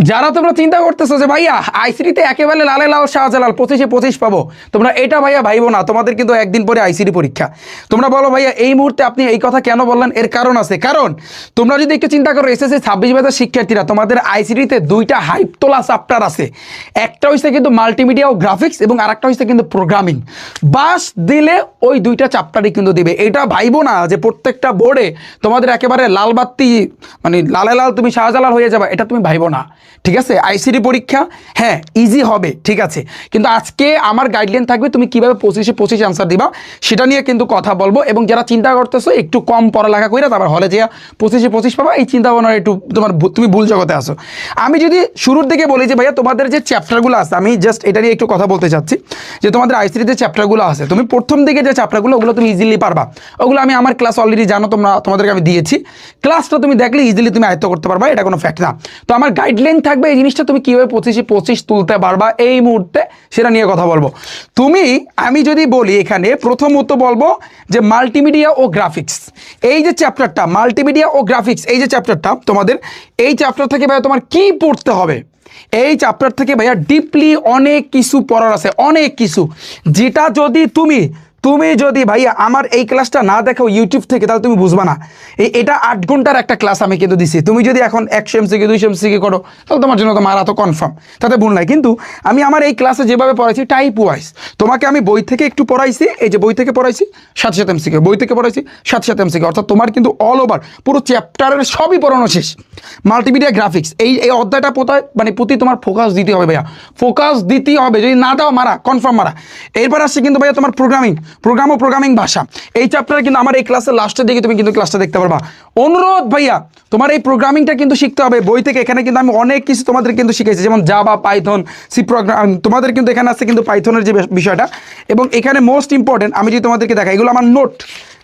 যারা তোমরা চিন্তা করতেছো যে ভাইয়া আইসিডিতে একেবারে লালে লাল শাহজালাল 25-25 পাবো, তোমরা এটা ভাইয়া ভাইবো না। তোমাদের কিন্তু একদিন পরে আইসিডি পরীক্ষা। তোমরা বলো ভাইয়া এই মুহূর্তে আপনি এই কথা কেন বললেন? এর কারণ আছে। কারণ তোমরা যদি একটু চিন্তা করো, এসএসসি 26 ব্যাচের শিক্ষার্থীরা তোমাদের আইসিডিতে দুইটা হাইপ তোলা চ্যাপ্টার আছে। একটা হচ্ছে কিন্তু মাল্টিমিডিয়া ও গ্রাফিক্স এবং আরেকটা হচ্ছে কিন্তু প্রোগ্রামিং। বাস দিলে ওই দুইটা চ্যাপ্টারই কিন্তু দিবে। এটা ভাইবো না যে প্রত্যেকটা বোর্ডে তোমাদের একেবারে লাল বাত্তি মানে লালে লাল তুমি শাহজালাল হয়ে যাবে, এটা তুমি ভাইবো না। ঠিক আছে, আইসিডি পরীক্ষা হ্যাঁ ইজি হবে, ঠিক আছে, কিন্তু আজকে আমার গাইডলাইন থাকবে তুমি কিভাবে 25-25 আনসার দিবা সেটা নিয়ে কিন্তু কথা বলবো। এবং যারা চিন্তা করতেছো একটু কম পড়ালেখা করে তারপর হলে যে 25-25 পাবা, এই চিন্তা ভাবনা একটু তুমি ভুল জগতে আসো। আমি যদি শুরুর দিকে বলি যে ভাইয়া তোমাদের যে চ্যাপ্টারগুলো আছে, আমি জাস্ট এটা নিয়ে একটু কথা বলতে চাচ্ছি যে তোমাদের আইসিডিতে চ্যাপ্টারগুলো আছে, তুমি প্রথম দিকে যে চ্যাপ্টারগুলো ওগুলো তুমি ইজিলি পারবা। ওগুলো আমি আমার ক্লাস অলরেডি জানো, তোমাদেরকে আমি দিয়েছি। ক্লাসটা তুমি দেখলে ইজিলি তুমি আয়ত্ত করতে পারবা, এটা কোনো ফ্যাক্ট না। তো আমার গাইডলাইন থাকবে এই জিনিসটা তুমি কীভাবে 25-25 তুলতে পারবা এই মুহূর্তে সেটা নিয়ে কথা বলবো। আমি যদি বলি এখানে প্রথমত বলবো যে মাল্টিমিডিয়া ও গ্রাফিক্স, এই যে চ্যাপ্টারটা মাল্টিমিডিয়া ও গ্রাফিক্স, এই যে চ্যাপ্টারটা তোমাদের, এই চ্যাপ্টার থেকে ভাইয়া তোমার কি পড়তে হবে? এই চ্যাপ্টার থেকে ভাইয়া ডিপলি অনেক কিছু পড়ার আছে, অনেক কিছু, যেটা যদি তুমি যদি ভাইয়া আমার এই ক্লাসটা না দেখো ইউটিউব থেকে তাহলে তুমি বুঝবা না। এটা 8 ঘন্টার একটা ক্লাস আমি কিন্তু দিছি। তুমি যদি এখন 100 MCQ 200 MCQ করো তাহলে তোমার জন্য তো মারা তো কনফার্ম, তাতে ভুল নাই। কিন্তু আমি আমার এই ক্লাসে যেভাবে পড়াইছি টাইপ ওয়াইজ, তোমাকে আমি বই থেকে একটু পড়াইছি, এই যে বই থেকে পড়াইছি 7-7 MCQ, বই থেকে পড়াইছি 7-7 MCQ, অর্থাৎ তোমার কিন্তু অল ওভার পুরো চ্যাপ্টারের সবই পড়ানো শেষ। মাল্টিমিডিয়া গ্রাফিক্স এই অধ্যায়টা প্রতি তোমার ফোকাস দিতে হবে ভাইয়া, ফোকাস দিতে হবে। যদি না দাও মারা কনফার্ম মারা। এরপর আসছে কিন্তু ভাইয়া তোমার প্রোগ্রামিং ভাষা। এই চ্যাপ্টারে কিন্তু আমার এই ক্লাসের লাস্টের দিকে তুমি কিন্তু ক্লাসটা দেখতে পারবা। অনুরোধ ভাইয়া তোমার এই প্রোগ্রামিংটা কিন্তু শিখতে হবে বই থেকে। এখানে কিন্তু আমি অনেক কিছু তোমাদের কিন্তু শিখেছি, যেমন জাভা, পাইথন, সি প্রোগ্রাম, তোমাদের কিন্তু এখানে আছে কিন্তু পাইথনের যে বিষয়টা। এবং এখানে মোস্ট ইম্পর্টেন্ট আমি যদি তোমাদেরকে দেখাই, এগুলো আমার নোট,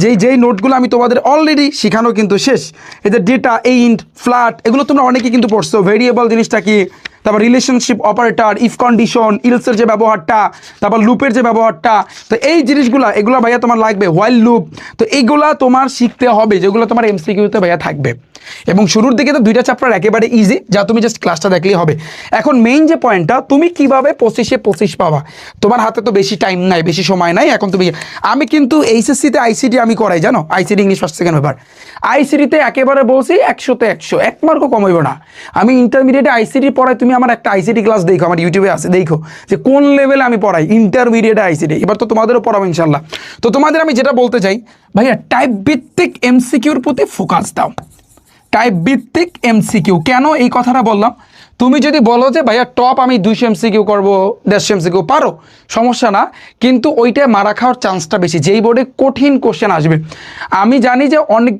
যেই নোটগুলো আমি তোমাদের অলরেডি শেখানো কিন্তু শেষ। এই যে ডেটা, ইন্ট, ফ্ল্যাট, এগুলো তোমরা অনেকেই কিন্তু পড়ছো। ভেরিয়েবল জিনিসটা কি, তারপর রিলেশনশিপ অপারেটর, ইফ কন্ডিশন, ইলসের যে ব্যবহারটা, তারপর লুপের যে ব্যবহারটা, তো এই জিনিসগুলো এগুলো ভাইয়া তোমার লাগবে। হোয়াইল লুপ, তো এইগুলা তোমার শিখতে হবে, যেগুলো তোমার এমসিকিউতে ভাইয়া থাকবে। এবং শুরুর দিকে তো দুইটা চ্যাপ্টার একেবারে ইজি, যা তুমি জাস্ট ক্লাসটা দেখলেই হবে। এখন মেইন যে পয়েন্টটা, তুমি কিভাবে 25-25 পাবা? তোমার হাতে তো বেশি টাইম নাই, বেশি সময় নাই। এখন আমি কিন্তু এইচএসসিতে আইসিডি আমি করাই, জানো, ICD English first second paper. আইসিডিতে একেবারে বলছি 100-তে 100, 1 মার্কও কম হইব না। আমি ইন্টারমিডিয়েটে আইসিডি পড়াই, তুমি আমার একটা আইসিডি ক্লাস দেখো, আমার ইউটিউবে আছে, দেখো যে কোন লেভেলে আমি পড়াই ইন্টারমিডিয়েটে আইসিডি। এবার তো তোমাদেরও পড়াবো ইনশাল্লাহ। তো তোমাদের আমি যেটা বলতে চাই ভাইয়া, টাইপ ভিত্তিক এমসিকিউর প্রতি ফোকাস দাও। টাইপ ভিত্তিক এমসিকিউ, কেন এই কথাটা বললাম? তুমি যদি বলো যে ভাইয়া টপ আমি 200 MCQ করবো, 150 MCQ, পারো, সমস্যা না, কিন্তু ওইটায় মারা খাওয়ার চান্সটা বেশি। যেই বোর্ডে কঠিন কোশ্চেন আসবে, আমি জানি যে অনেক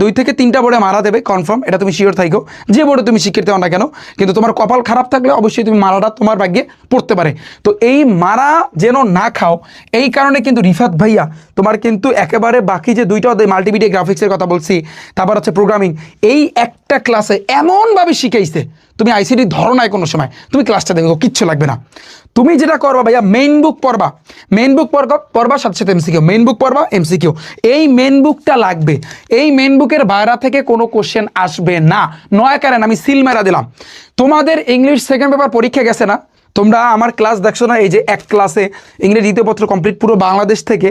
2 থেকে 3টা বোর্ডে মারা দেবে কনফার্ম, এটা তুমি শিওর থাকো, যে বোর্ডে তুমি শিক্ষিত হও না কেন। কিন্তু তোমার কপাল খারাপ থাকলে অবশ্যই তুমি মারাটা তোমার ভাগ্যে পড়তে পারে। তো এই মারা যেন না খাও, এই কারণে কিন্তু রিফাত ভাইয়া তোমার কিন্তু একেবারে বাকি যে দুইটা মাল্টিমিডিয়া গ্রাফিক্সের কথা বলছি, তারপর হচ্ছে প্রোগ্রামিং, এই একটা ক্লাসে এমনভাবে শিখাইছে, তুমি আইসিডি ধরো নাই কোনো সময়, তুমি ক্লাসটা দেখো, কিচ্ছু লাগবে না। তুমি যেটা করবা ভাইয়া, মেইন বুক পড়বা, সাথে এমসিকিউ, মেইন বুক পড়বা, এমসিকিউ, এই মেইন বুকটা লাগবে। এই মেইন বুকের বাইরে থেকে কোনো কোশ্চেন আসবে না, নয় কারণ আমি সিল মেরা দিলাম। তোমাদের ইংলিশ সেকেন্ড পেপার পরীক্ষা গেছে না, তোমরা আমার ক্লাস দেখছো না? এই যে এক ক্লাসে ইংরেজি দ্বিতীয় পত্র কমপ্লিট, পুরো বাংলাদেশ থেকে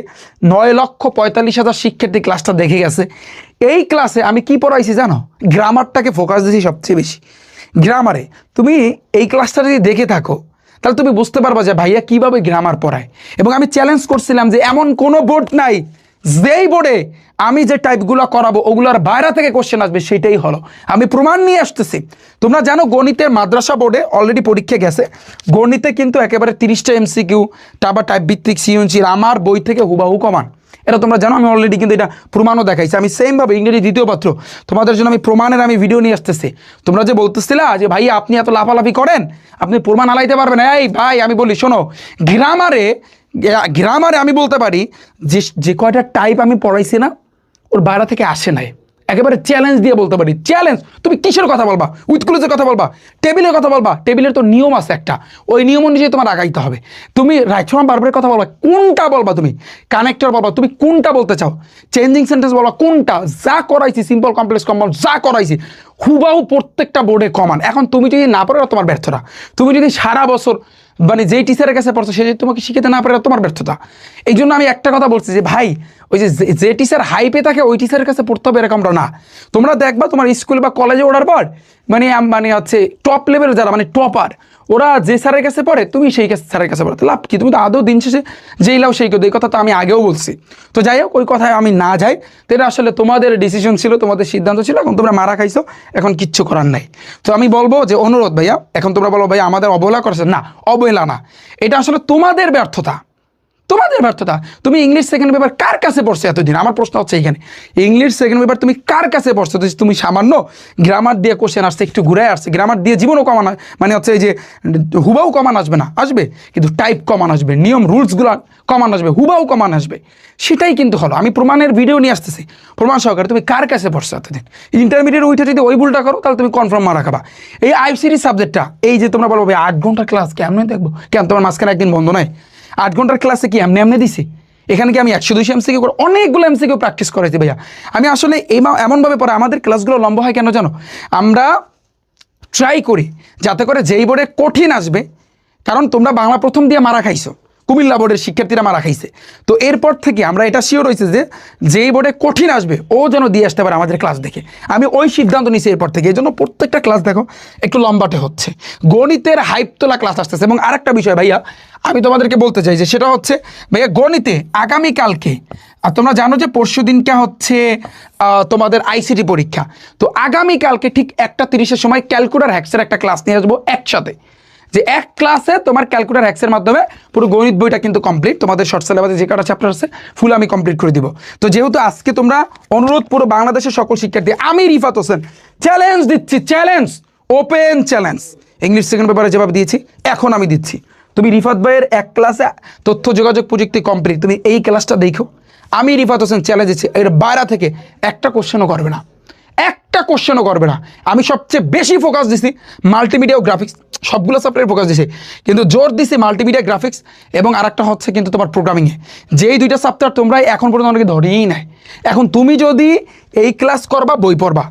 9,45,000 শিক্ষার্থী ক্লাসটা দেখে গেছে। এই ক্লাসে আমি কি পড়াইছি জানো? গ্রামারটাকে ফোকাস দিয়েছি সবচেয়ে বেশি। গ্রামারে তুমি এই ক্লাসটা যদি দেখে থাকো তাহলে তুমি বুঝতে পারবা যে ভাইয়া কিভাবে গ্রামার পড়ায়। এবং আমি চ্যালেঞ্জ করছিলাম যে এমন কোনো বোর্ড নাই যেই বোর্ডে আমি যে টাইপগুলো করাবো ওগুলোর বাইরে থেকে কোশ্চেন আসবে, সেটাই হলো। আমি প্রমাণ নিয়ে আসতেছি। তোমরা জানো গণিতের মাদ্রাসা বোর্ডে অলরেডি পরীক্ষা গেছে, গণিতে কিন্তু একেবারে 30টা MCQ, তারপর টাইপ ভিত্তিক সৃজনশীল আমার বই থেকে হুবাহু কমান, এটা তোমরা জানো। আমি অলরেডি কিন্তু এটা প্রমাণও দেখাইছি। আমি সেমভাবে ইংরেজি দ্বিতীয় পত্র তোমাদের জন্য আমি প্রমাণের আমি ভিডিও নিয়ে আসতেছি। তোমরা যে বলতেছিলা যে ভাই আপনি এত লাফালাফি করেন, আপনি প্রমাণ আলাইতে পারবেন, এই ভাই আমি বলি শোনো, গ্রামারে আমি বলতে পারি যে কয়টা টাইপ আমি পড়াইছি না, ওর বাইরে থেকে আসে নাই। একেবারে চ্যালেঞ্জ দিয়ে বলতে পারি, চ্যালেঞ্জ। তুমি কিসের কথা বলবা? উইথ ক্লোজের কথা বলবা, টেবিলের কথা বলবা, টেবিলের তো নিয়ম আছে একটা, ওই নিয়ম অনুযায়ী তোমার আগাইতে হবে। তুমি রাইটফ্রম বারবারের কথা বলবা, কোনটা বলবা? তুমি কানেক্টর বলবা, তুমি কোনটা বলতে চাও? চেঞ্জিং সেন্টেন্স বলবা, কোনটা? যা করাইছি সিম্পল কমপ্লেক্স কম্পাউন্ড যা করাইছি হুবাহু প্রত্যেকটা বোর্ডে কমান। এখন তুমি যদি না পারো তোমার ব্যর্থতা, তুমি যদি সারা বছর মানে যেই টিচারের কাছে পড়ছো সে যদি তোমাকে শিখাতে না পারে তোমার ব্যর্থতা। এই জন্য আমি একটা কথা বলছি যে ভাই ওই যে টিচার হাইপে থাকে ওই টিচারের কাছে পড়তে হবে এরকমটা না। তোমরা দেখবা তোমার স্কুল বা কলেজে ওঠার পর মানে হচ্ছে টপ লেভেলের যারা মানে টপার ওরা যে স্যারের কাছে পড়ে তুমি সেই স্যারের কাছে পড়ে, লাভ কি? তুমি তো আদৌ দিন শেষে যেই লাও সেই কথা, এই কথা তো আমি আগেও বলছি। তো যাই হোক ওই কথায় আমি না যাই, তো এটা আসলে তোমাদের ডিসিশন ছিল, তোমাদের সিদ্ধান্ত ছিল, এখন তোমরা মারা খাইছো, এখন কিচ্ছু করার নাই। তো আমি বলবো যে অনুরোধ ভাইয়া, এখন তোমরা বলো ভাইয়া আমাদের অবহেলা করছে, না অবহেলা না, এটা আসলে তোমাদের ব্যর্থতা, তোমাদের ব্যর্থতা। তুমি ইংলিশ সেকেন্ড পেপার কার কাছে পড়ছো এতদিন? আমার প্রশ্ন হচ্ছে এইখানে, ইংলিশ সেকেন্ড পেপার তুমি কার কাছে পড়ছো? তুমি সামান্য গ্রামার দিয়ে কোশ্চেন আসছে, একটু ঘুরে আসছে, গ্রামার দিয়ে জীবনও কমান, মানে হচ্ছে এই যে হুবাও কমান আসবে না, আসবে কিন্তু টাইপ কমান আসবে, নিয়ম রুলসগুলো কমান আসবে, হুবাও কমান আসবে। সেটাই কিন্তু হলো, আমি প্রমাণের ভিডিও নিয়ে আসতেছি প্রমাণ সহকারে। তুমি কার কাছে পড়ছো এতদিন? ইন্টারমিডিয়েট উইঠে যদি ওই ভুলটা করো তাহলে তুমি কনফার্ম মারা খাবা। এই আইসিটি সাবজেক্টটা, এই যে তোমরা বলো ভাই 8 ঘন্টার ক্লাস কেমন দেখবো, কেন তোমার মাঝখানে একদিন বন্ধ নয়? 8 ঘন্টার ক্লাসে কি এমনি দিছি? এখানে কি আমি 100-200 এমসিকিউ করে অনেকগুলো এমসিকিউ প্র্যাকটিস করেছি ভাইয়া। আমি আসলে এমনভাবে পড়ে আমাদের ক্লাসগুলো লম্বা হয় কেন জানো? আমরা ট্রাই করি যাতে করে যেই বোর্ডে কঠিন আসবে, কারণ তোমরা বাংলা প্রথম দিয়ে মারা খাইছো, কুমিল্লা বোর্ডের শিক্ষার্থীরা মারা খাইছে, তো এরপর থেকে আমরা এটা শিওর হয়েছে যে যেই বোর্ডে কঠিন আসবে ও যেন দিয়ে আসতে পারে আমাদের ক্লাস দেখে। আমি ওই সিদ্ধান্ত নিয়েছি এরপর থেকে, এই জন্য প্রত্যেকটা ক্লাস দেখো একটু লম্বাটে হচ্ছে, গণিতের হাইপ তোলা ক্লাস আসতেছে। এবং আরেকটা বিষয় ভাইয়া আমি তোমাদেরকে বলতে চাই যে সেটা হচ্ছে ভাইয়া গণিতে আগামীকালকে, আর তোমরা জানো যে পরশু দিনকে হচ্ছে তোমাদের আইসিটি পরীক্ষা, তো আগামীকালকে ঠিক 1:30-এর সময় ক্যালকুলেটর হ্যাক্সের একটা ক্লাস নিয়ে আসবো একসাথে, যে এক ক্লাসে তোমার ক্যালকুলেটর হ্যাক্সের মাধ্যমে পুরো গণিত বইটা কিন্তু কমপ্লিট, তোমাদের শর্ট সিলেবাসে যে কটা চ্যাপ্টার আছে ফুল আমি কমপ্লিট করে দিব। তো যেহেতু আজকে তোমরা অনুরোধ, পুরো বাংলাদেশের সকল শিক্ষার্থী, আমি রিফাত হোসেন চ্যালেঞ্জ দিচ্ছি, challenge, open challenge, English second পেপারে যেভাবে দিয়েছি এখন আমি দিচ্ছি, তুমি রিফাত ভাইয়ের এক ক্লাসে তথ্য যোগাযোগ প্রযুক্তি কমপ্লিট, তুমি এই ক্লাসটা দেখো, আমি রিফাত হোসেন চ্যালেঞ্জ দিচ্ছি, এর বাইরে থেকে একটা কোশ্চেনও করবে না, একটা কোশ্চেনও করবে না। আমি সবচেয়ে বেশি ফোকাস দিছি মাল্টিমিডিয়া ও গ্রাফিক্স, সবগুলো সাবজেক্টে ফোকাস দিছি, কিন্তু জোর দিছি মাল্টিমিডিয়া গ্রাফিক্স এবং আরেকটা হচ্ছে কিন্তু তোমার প্রোগ্রামিংয়ে। যেই দুইটা সাবজেক্ট তোমরা এখন পর্যন্ত অনেকে ধরেই নাই। এখন তুমি যদি এই ক্লাস করবা, বই পড়বা,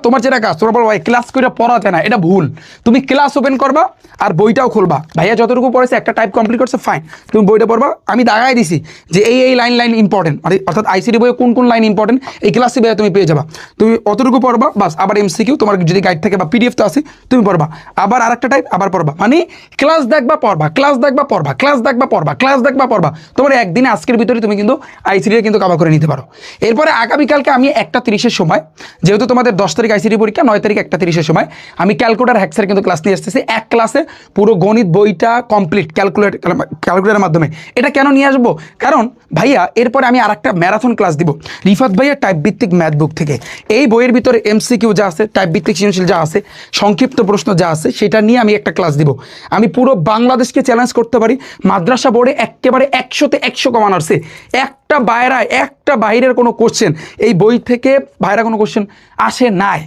তোমার যেটা কাজ, তোমরা বলবা ক্লাস করে পড়া যায় না, এটা ভুল। তুমি ক্লাস ওপেন করবা আর বইটাও খুলবা, ভাইয়া যতটুকু পড়েছে একটা টাইপ কমপ্লিট করছে ফাইন, তুমি বইটা পড়বা, আমি দাগাই দিছি যে এই লাইন ইম্পর্টেন্ট, অর্থাৎ আইসিটি বইয়ে কোন লাইন ইম্পর্টেন্ট এই ক্লাসে ভাইয়া তুমি পেয়ে যাবা, তুমি অতটুকু পড়বা বাস। আবার এমসিকিউ তোমার যদি গাইড থাকে বা পিডিএফ তো আছে তুমি পড়বা, আবার আরেকটা টাইপ আবার পড়বা, মানে ক্লাস দেখবা পড়বা, ক্লাস দেখবা পড়বা, ক্লাস দেখবা পড়বা, ক্লাস দেখবা পড়বা, তোমার একদিনে আজকের ভিতরে তুমি কিন্তু আইসিটি কিন্তু কভার করে নিতে পারো। এরপরে আগামীকালকে আমি 1:30-এর সময়, যেহেতু তোমাদের 10 তারিখ আইসিটি পরীক্ষা, 9 তারিখ 1:30-এর সময় আমি ক্যালকুলেটর হ্যাক্সের কিন্তু ক্লাস নিয়ে আসতেছি, এক ক্লাসে পুরো গণিত বইটা কমপ্লিট ক্যালকুলেটরের মাধ্যমে। এটা কেন নিয়ে আসবো? কারণ ভাইয়া এরপরে আমি আরেকটা ম্যারাথন ক্লাস দিব রিফাত ভাইয়া টাইপ ভিত্তিক ম্যাথ বুক থেকে। এই বইয়ের ভিতরে এমসিকিউ যা আছে, টাইপ ভিত্তিক সৃজনশীল যা আছে, সংক্ষিপ্ত প্রশ্ন যা আছে, সেটা নিয়ে আমি একটা ক্লাস দিব। আমি পুরো বাংলাদেশকে চ্যালেঞ্জ করতে পারি, মাদ্রাসা বোর্ডে একেবারে 100-তে 100 কমান আসছে, একটা বাইরের কোনো কোশ্চেন এই বই থেকে বাইরে কোনো কোশ্চেন আসে নাই।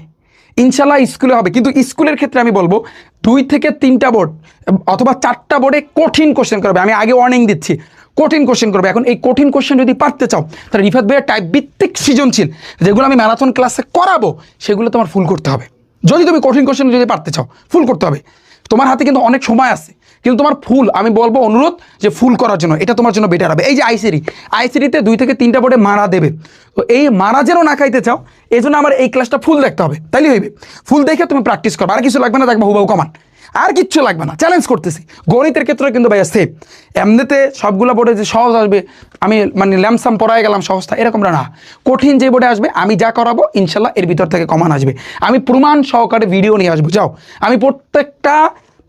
ইনশাল্লাহ স্কুলে হবে, কিন্তু স্কুলের ক্ষেত্রে আমি বলবো 2 থেকে 3টা বোর্ড অথবা 4টা বোর্ডে কঠিন কোশ্চেন করবে, আমি আগে ওয়ার্নিং দিচ্ছি, কঠিন কোশ্চেন করবে। এখন এই কঠিন কোশ্চেন যদি পারতে চাও তাহলে রিফাত ভাইয়ের টাইপ ভিত্তিক সৃজনশীল যেগুলো আমি ম্যারাথন ক্লাসে করাবো সেগুলো তোমার ফুল করতে হবে। যদি তুমি কঠিন কোশ্চেন যদি পারতে চাও ফুল করতে হবে, তোমার হাতে কিন্তু অনেক সময় আছে, কিন্তু তোমার ফুল আমি বলবো অনুরোধ যে ফুল করার জন্য, এটা তোমার জন্য বেটার হবে। এই যে আইসিটিতে 2 থেকে 3টা বোর্ডে মারা দেবে, তো এই মারা যেন না খাইতে চাও এই জন্য আমার এই ক্লাসটা ফুল দেখতে হবে, তাইলে হইবে। ফুল দেখে তুমি প্র্যাকটিস করবে, আর কিছু লাগবে না, দেখবা হুবাহু কমান, আর কিচ্ছু লাগবে না। চ্যালেঞ্জ করতেছি, গণিতের ক্ষেত্রে কিন্তু ভাইয়া সেম, এমনিতে সবগুলো বোর্ডে যে সহজ আসবে আমি মানে ল্যামসাম পড়ায় গেলাম সহজটা এরকমটা না, কঠিন যে বোর্ডে আসবে আমি যা করাবো ইনশাল্লাহ এর ভিতর থেকে কমান আসবে। আমি প্রমাণ সহকারে ভিডিও নিয়ে আসবো, যাও আমি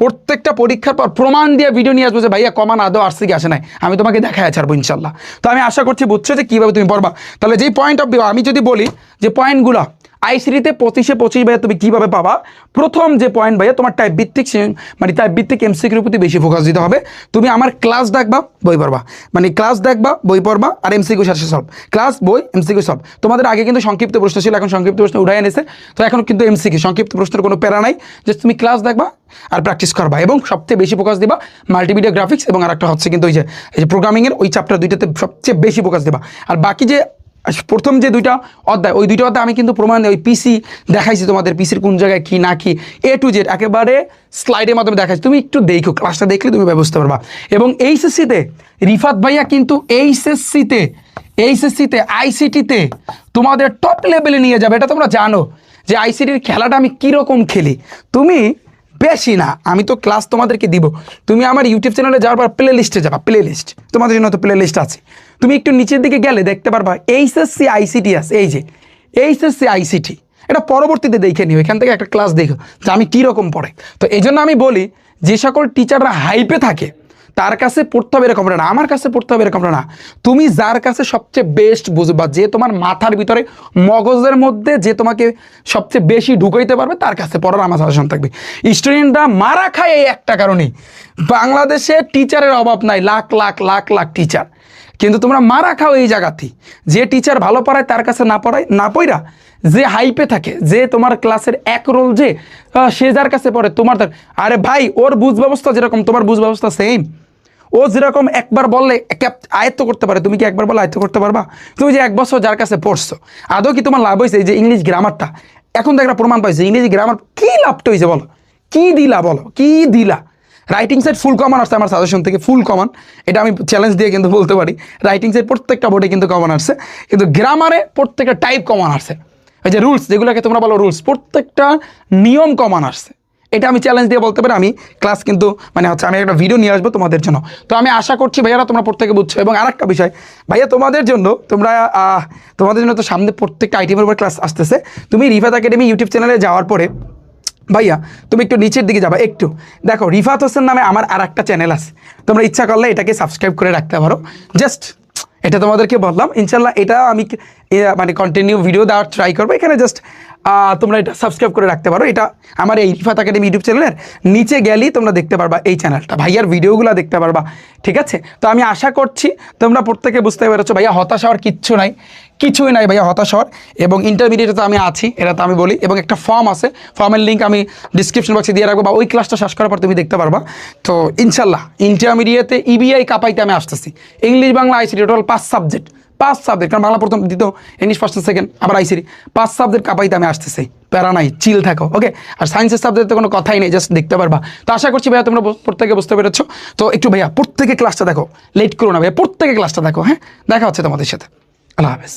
প্রত্যেকটা পরীক্ষার পর প্রমাণ দিয়ে ভিডিও নিয়ে আসবো যে ভাইয়া কমান আদৌ আসছে কি আসে নাই, আমি তোমাকে দেখায় ছাড়বো ইনশাল্লাহ। তো আমি আশা করছি বুঝছো যে কীভাবে তুমি পড়বা। তাহলে যেই পয়েন্ট অফ ভিউ আমি যদি বলি যে পয়েন্টগুলো আইসিটিতে 25-এ 25 ভাইয়া তুমি কীভাবে পাবা, প্রথম যে পয়েন্ট ভাইয়া তোমার টাইপ ভিত্তিক এমসিকিউর প্রতি বেশি ফোকাস দিতে হবে। তুমি আমার ক্লাস দেখবা বই পড়বা, মানে ক্লাস দেখবা বই পড়বা আর এমসিকিউ সাথে সলভ, ক্লাস বই এমসিকিউ সলভ। তোমাদের আগে কিন্তু সংক্ষিপ্ত প্রশ্ন ছিল, এখন সংক্ষিপ্ত প্রশ্ন উঠাই এনেছে, তো এখন কিন্তু এমসিকিউ, সংক্ষিপ্ত প্রশ্নের কোনো প্যারা নাই, যে তুমি ক্লাস দেখবা আর প্র্যাকটিস করবা এবং সবচেয়ে বেশি ফোকাস দিবা মাল্টিমিডিয়া গ্রাফিক্স এবং আরেকটা হচ্ছে কিন্তু এই যে প্রোগ্রামিংয়ের ওই চ্যাপ্টার 2টাতে সবচেয়ে বেশি ফোকাস দিবা। আর বাকি যে প্রথম যে দুইটা অধ্যায়, ওই দুইটা অধ্যায় আমি কিন্তু প্রমাণ ওই পিসি দেখাইছি তোমাদের, পিসির কোন জায়গায় কি না কি A to Z একেবারে স্লাইডের মাধ্যমে দেখাইছি। তুমি একটু দেখো, ক্লাসটা দেখলে তুমি বুঝতে পারবা। এবং এইচএসসিতে রিফাত ভাইয়া কিন্তু এইচএসসিতে আইসিটিতে তোমাদের টপ লেভেলে নিয়ে যাবে, এটা তোমরা জানো যে আইসিটির খেলাটা আমি কীরকম খেলি। তুমি বেশি না, আমি তো ক্লাস তোমাদেরকে দিব, তুমি আমার ইউটিউব চ্যানেলে যাওয়ার পর প্লে লিস্টে যাবা, প্লে লিস্ট তোমাদের জন্য তো প্লে লিস্ট আছে, তুমি একটু নিচের দিকে গেলে দেখতে পারবা এইচএসসি আইসিটি আছে, এই যে এইচএসসি আইসিটি, এটা পরবর্তীতে দেখে নিও, এখান থেকে একটা ক্লাস দেখো যে আমি কীরকম পড়ে। তো এই জন্য আমি বলি যে সকল টিচাররা হাইপে থাকে তার কাছে পড়তে হবে এরকম না, আমার কাছে পড়তে হবে এরকম না। তুমি যার কাছে সবচেয়ে বেস্ট বুঝবা, যে তোমার মাথার ভিতরে মগজের মধ্যে যে তোমাকে সবচেয়ে বেশি ঢুকাইতে পারবে, তার কাছে পড়ার আমার সাজেশন থাকবে। স্টুডেন্টরা মারা খায় এই একটা কারণেই, বাংলাদেশে টিচারের অভাব নাই, লাখ লাখ লাখ লাখ টিচার, কিন্তু তোমরা মারা খাও এই জায়গাতেই। যে টিচার ভালো পড়ায় তার কাছে না পড়া, যে হাইপে থাকে, যে তোমার ক্লাসের এক রোল, যে সে যার কাছে পড়ে তোমার, আরে ভাই ওর বুঝ ব্যবস্থা যেরকম তোমার বুঝ ব্যবস্থা সেম, ও যেরকম একবার বললে আয়ত্ত করতে পারে, তুমি কি একবার বলে আয়ত্ত করতে পারবা? তুমি যে 1 বছর যার কাছে পড়ছো, আদৌ কি তোমার লাভ হয়েছে? এই যে ইংলিশ গ্রামারটা এখন তো একটা প্রমাণ পাইছে, ইংরেজি গ্রামার কি লাভটা হয়েছে বলো, কি দিলা? রাইটিং সাইড ফুল কমন আসছে আমার সাজেশন থেকে, ফুল কমন, এটা আমি চ্যালেঞ্জ দিয়ে কিন্তু বলতে পারি। রাইটিং সাইড প্রত্যেকটা বোর্ডে কিন্তু কমন আসছে, কিন্তু গ্রামারে প্রত্যেকটা টাইপ কমন আসছে। এই যে রুলস যেগুলোকে তোমরা বলো রুলস, প্রত্যেকটা নিয়ম কমন আসছে, এটা আমি চ্যালেঞ্জ দিয়ে বলতে পারি। আমি ক্লাস কিন্তু আমি একটা ভিডিও নিয়ে আসবো তোমাদের জন্য। তো আমি আশা করছি ভাইয়ারা তোমরা প্রত্যেকে বুঝছো। এবং আরেকটা বিষয় ভাইয়া, তোমাদের জন্য তো সামনে প্রত্যেকটা আইটেমের উপর ক্লাস আসতেছে। তুমি রিফাত একাডেমি ইউটিউব চ্যানেলে যাওয়ার পরে ভাইয়া তুমি একটু নিচের দিকে যাবা, একটু দেখো রিফাত হোসেন নামে আমার আরেকটা চ্যানেল আছে, তোমরা ইচ্ছা করলে এটাকে সাবস্ক্রাইব করে রাখতে পারো। জাস্ট এটা তোমাদেরকে বললাম, ইনশাল্লাহ এটা আমি কন্টিনিউ ভিডিও দেওয়ার ট্রাই করবো। এখানে জাস্ট তোমরা এটা সাবস্ক্রাইব করে রাখতে পারো। এটা আমার এই রিফাত একাডেমি ইউটিউব চ্যানেলের নিচে গেলেই তোমরা দেখতে পারবা এই চ্যানেলটা, ভাইয়ার ভিডিওগুলো দেখতে পারবা, ঠিক আছে? তো আমি আশা করছি তোমরা প্রত্যেকে বুঝতে পেরেছো ভাইয়া, হতাশ হওয়ার কিছুই নাই ভাইয়া, হতাশ হওয়ার। এবং ইন্টারমিডিয়েটে তো আমি আছি, এটা তো আমি বলি। এবং একটা ফর্ম আছে, ফর্মের লিঙ্ক আমি ডিসক্রিপশন বক্সে দিয়ে রাখবো, বা ওই ক্লাসটা শেষ করার পর তুমি দেখতে পারবা। তো ইনশাল্লাহ ইন্টারমিডিয়েটে ইবিআই কাপাইতে আমি আসতেছি, English Bangla ICT total 5 subject, কারণ বাংলা প্রথম, দ্বিতীয়, ইংলিশ ফার্স্ট সেকেন্ড, আবার আইসিটি 5 সাবজেক্ট কাপাইতে আমি আসতেছি। প্যারা নাই, চিল থাকো, ওকে? আর সায়েন্সের সাবজেক্টে কোনো কথাই নেই, জাস্ট দেখতে পারবা। তো আশা করছি ভাইয়া তোমরা প্রত্যেকে বুঝতে পেরেছো। তো একটু ভাইয়া প্রত্যেকে ক্লাসটা দেখো, লেট করো না ভাইয়া, প্রত্যেকে ক্লাসটা দেখো, হ্যাঁ? দেখা হচ্ছে তোমাদের সাথে, আল্লাহ হাফেজ।